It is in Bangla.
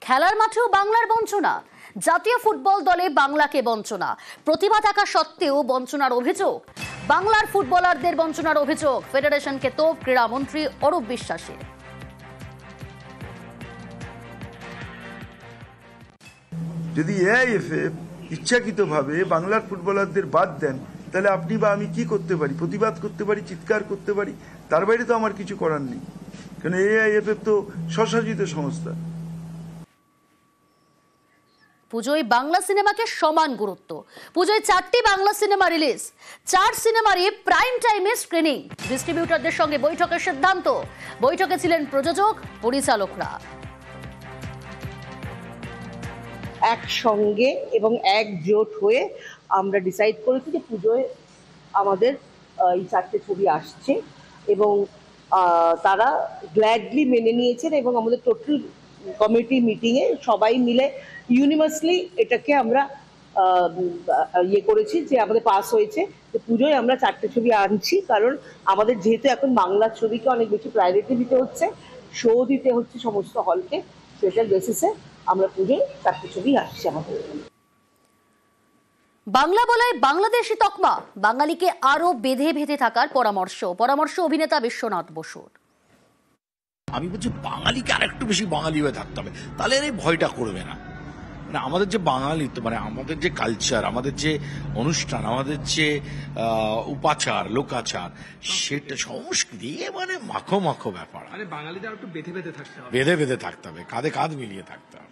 খেলার মাঠেও বাংলার বঞ্চনা। জাতীয় ফুটবল দলে বাংলাকে বঞ্চনা। প্রতিভা থাকা সত্ত্বেও বঞ্চনার অভিযোগ। বাংলার ফুটবলারদের বঞ্চনার অভিযোগ ফেডারেশনকে তোপ ক্রীড়ামন্ত্রী অরূপ বিশ্বাসের। যদি এআইএফএফ ইচ্ছাকৃতভাবে বাংলার ফুটবলারদের বাদ দেন, তাহলে আপনি বা আমি কি করতে পারি? প্রতিবাদ করতে পারি, চিৎকার করতে পারি, তার বাইরে তো আমার কিছু করার নেই। কারণ এআইএফএফ তো স্বশাসিত সংস্থা। পুজোয় বাংলা সিনেমাকে সমান গুরুত্ব। পুজোয় 4টি বাংলা সিনেমা রিলিজ, 4 সিনেমারই প্রাইম টাইমে স্ক্রিনিং। ডিস্ট্রিবিউটরদের সঙ্গে বৈঠকের সিদ্ধান্ত। বৈঠকে ছিলেন প্রযোজক, পরিচালকরা। একসঙ্গে এবং একজোট হয়ে আমরা ডিসাইড করেছি যে পুজোয় আমাদের এই 4টে ছবি আসছে এবং তারা গ্ল্যাডলি মেনে নিয়েছেন এবং আমাদের টোটাল কমিটি মিটিংয়ে সবাই মিলে ইউনিভার্সালি এটাকে আমরা করেছি যে আমাদের পাস হয়েছে যে পুজোয় আমরা 4টে ছবি আনছি। কারণ আমাদের যেহেতু এখন বাংলা ছবিকে অনেক বেশি প্রায়োরিটি দিতে হচ্ছে, শো দিতে হচ্ছে সমস্ত হলকে, সেটার বেসিসে আমরা পুজোয় 4টে ছবি আসছি আমাদের। বাংলা বলায় বাংলাদেশি তকমা, বাঙালিকে আরো বেঁধে বেঁধে থাকার পরামর্শ অভিনেতা বিশ্বনাথ বসুর। আমি বলছি বাঙালিকে আর একটু বেশি বাঙালি হয়ে থাকতে হবে, তাহলে এই ভয়টা করবে না। মানে আমাদের যে বাঙালি, মানে আমাদের যে কালচার, আমাদের যে অনুষ্ঠান, আমাদের যে উপাচার লোকাচার, সেটা সংস্কৃতি মানে মাখো মাখো ব্যাপার। বাঙালিদের একটু বেঁধে বেঁধে থাকতে হবে, বেঁধে বেঁধে থাকতে হবে, কাঁধে কাঁধ মিলিয়ে থাকতে হবে।